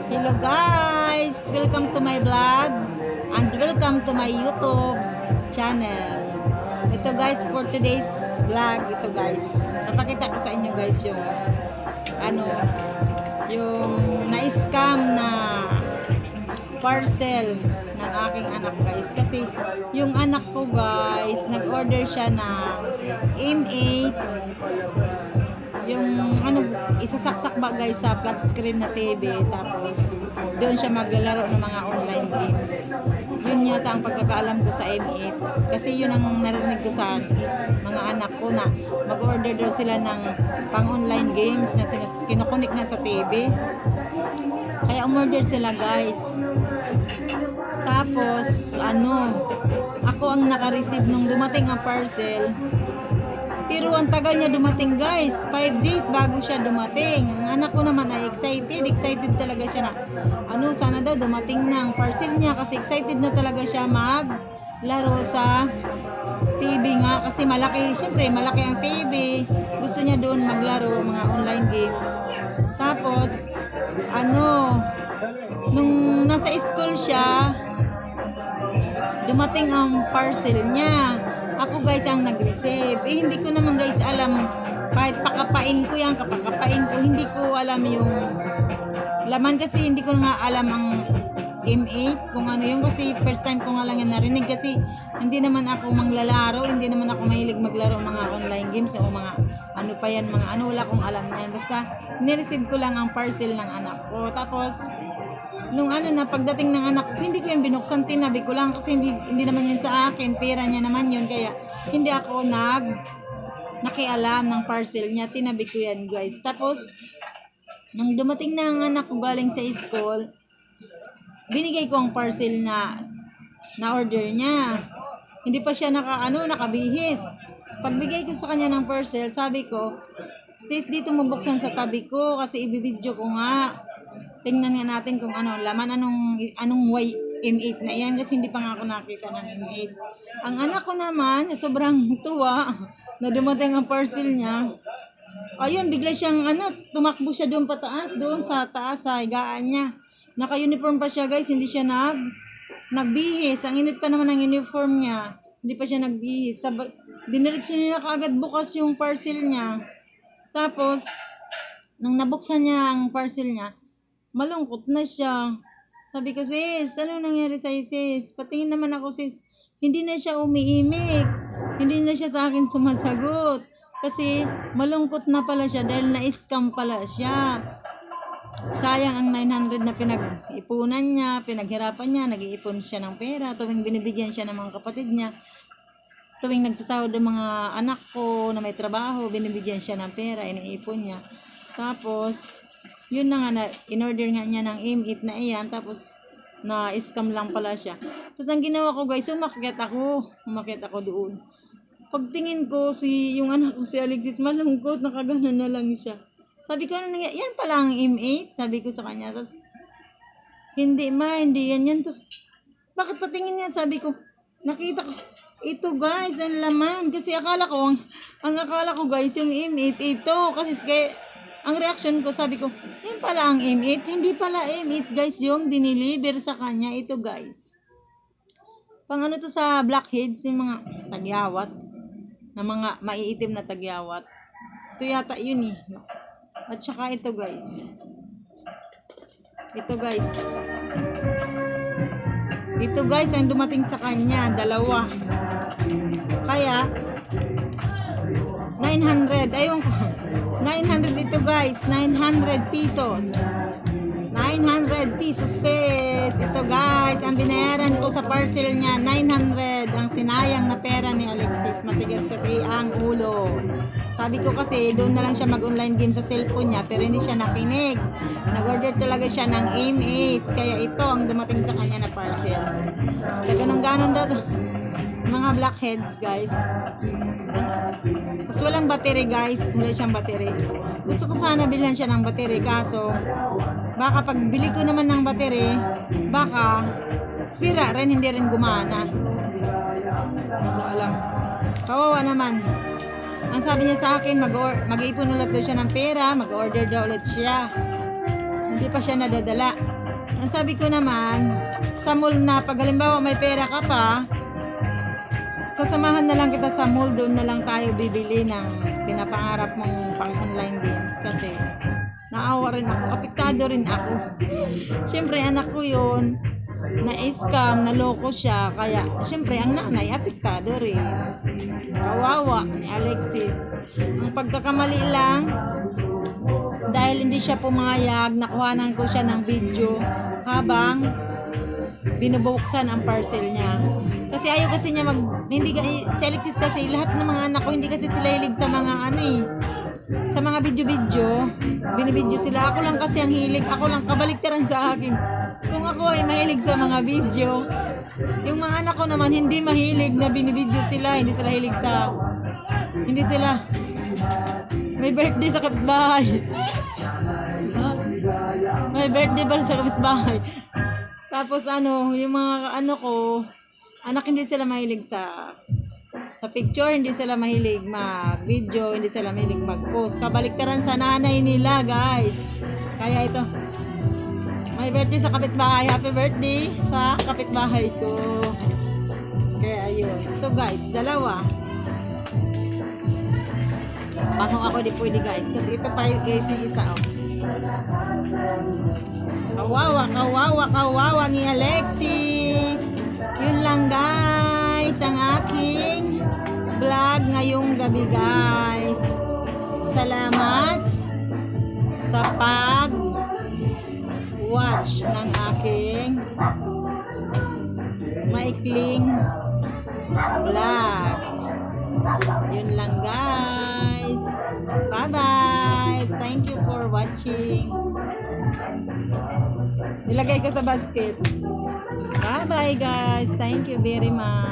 Hello guys! Welcome to my vlog and welcome to my YouTube channel. Ito guys, for today's vlog, ito guys, napakita ko sa inyo guys yung yung na-scam na parcel ng aking anak guys. Kasi yung anak ko guys, nag-order siya ng M8, yung isasaksak ba guys sa flat screen na TV, tapos doon siya maglalaro ng mga online games. Yun yata ang pagkakaalam ko sa M8, kasi yun ang narinig ko sa mga anak ko na mag-order daw sila ng pang online games na kinukunik na sa TV, kaya umorder sila guys. Tapos ako ang naka-receive nung dumating ang parcel. Pero ang tagal niya dumating guys, 5 days bago siya dumating. Ang anak ko naman ay excited talaga siya na sana daw dumating na ang parcel niya, kasi excited na talaga siya maglaro sa TV nga, kasi malaki, syempre malaki ang TV. Gusto niya doon maglaro mga online games. Tapos nung nasa school siya, dumating ang parcel niya. Ako guys ang nag-receive. Hindi ko naman guys alam, kahit pakapain ko yan, kapakapain ko, hindi ko alam yung laman, kasi hindi ko nga alam ang M8 kung ano yung, kasi first time ko nga lang yan narinig, kasi hindi naman ako manglalaro, hindi naman ako mahilig maglaro mga online games o mga pa yan, mga wala kong alam yan. Basta nireceive ko lang ang parcel ng anak ko. Tapos nung na pagdating ng anak ko, hindi ko yan binuksan, tinabi ko lang, kasi hindi naman yun sa akin, pera niya naman yun, kaya hindi ako nakialam ng parcel niya, tinabi ko yan guys. Tapos nung dumating na ang anak ko galing sa school, binigay ko ang parcel na order niya. Hindi pa siya nakabihis. Pagbigay ko sa kanya ng parcel, sabi ko, sis, dito mo buksan sa tabi ko, kasi ibibidyo ko nga. Tingnan nga natin kung laman, anong M8 na yan, kasi hindi pa nga ako nakita ng M8. Ang anak ko naman, sobrang tuwa na dumating ang parcel niya. Ayun, bigla siyang tumakbo siya doon pataas, doon sa taas sa higaan niya. Naka-uniform pa siya guys, hindi siya nagbihis. Ang init pa naman ng uniform niya, hindi pa siya nagbihis. Diniretso niya kaagad bukas yung parcel niya. Tapos nung nabuksan niya ang parcel niya, malungkot na siya. Sabi ko, sis, ano nangyari sa'yo sis? Patingin naman ako sis. Hindi na siya umiimik. Hindi na siya sa akin sumasagot. Kasi malungkot na pala siya dahil na-scam pala siya. Sayang ang 900 na pinag-ipunan niya, pinaghirapan niya, nag-iipon siya ng pera. Tuwing binibigyan siya ng mga kapatid niya, tuwing nagsasahod ng mga anak ko na may trabaho, binibigyan siya ng pera, iniipon niya. Tapos yun na nga, in-order nga niya ng M8 na iyan, tapos na-scam lang pala siya. Tapos ang ginawa ko guys, umakyat ako doon. Pagtingin ko, yung anak ko si Alexis, malungkot, nakagana na lang siya. Sabi ko, yan pala ang M8, sabi ko sa kanya. Tapos hindi yan. Tapos bakit patingin niya, sabi ko, nakita ko, ito guys, ang laman. Kasi akala ko guys, yung M8 ito, kasi ang reaction ko, sabi ko, yan pala ang M8. Hindi pala M8 guys, yung diniliver sa kanya. Ito guys, pang to sa blackheads, yung mga tagyawat, na mga maiitim na tagyawat. Ito yata yun eh. At saka ito guys, ang dumating sa kanya, dalawa. Kaya 900, ayun ko, 900 ito guys, 900 pesos. 900 pesos sis. Ito guys, ang binayaran ko sa parcel niya, 900. Ang sinayang na pera ni Alexis, matigas kasi ang ulo. Sabi ko kasi doon na lang siya mag-online game sa cellphone niya, pero hindi siya nakinig. Nag-order talaga siya ng M8, kaya ito ang dumating sa kanya na parcel. Kaya ganun daw mga blackheads guys. Tapos walang battery guys, wala siyang battery. Gusto ko sana bilhan siya ng battery, kaso baka pag bili ko naman ng battery, baka sira rin, hindi rin gumana. So alam, kawawa naman. Ang sabi niya sa akin, mag-iipon ulit daw siya ng pera, mag-order daw ulit siya Hindi pa siya nadadala. Ang sabi ko naman, sa mall na, pag halimbawa may pera ka pa, sasamahan na lang kita sa mall, doon na lang tayo bibili ng pinapangarap mong pang-online games kasi naawa rin ako, apektado rin ako. Siyempre, anak ko yun, na-scam, naloko siya, kaya siyempre ang nanay apektado rin. Kawawa ni Alexis. Ang pagkakamali lang, dahil hindi siya pumayag, nakuhanan ko siya ng video habang binubuksan ang parcel niya. Kasi ayaw kasi niya hindi si Alexis kasi, lahat ng mga anak ko hindi kasi sila hilig sa mga sa mga video-video, binibidyo sila. Ako lang kasi ang hilig, ako lang kabaliktaran sa akin. Kung ako ay mahilig sa mga video, yung mga anak ko naman hindi mahilig na binibidyo sila, hindi sila may birthday sa kapitbahay. May birthday ba sa kapitbahay? Tapos yung mga anak hindi sila mahilig sa picture, hindi sila mahilig mag-video, hindi sila mahilig mag-post. Kabaliktaran sa nanay nila, guys. Kaya ito, may birthday sa kapitbahay. Happy birthday sa kapitbahay ko. Kaya ayun. Ito guys, dalawa. Bakong ako di pwede guys. So ito pa guys yung isa. Kawawa ni Alexis. Yun lang guys ang aking vlog ngayong gabi guys. Salamat sa watch ng aking maikling vlog. Yun lang guys. Bye bye. Thank you for watching. Nilagay ko sa basket. Bye bye guys. Thank you very much.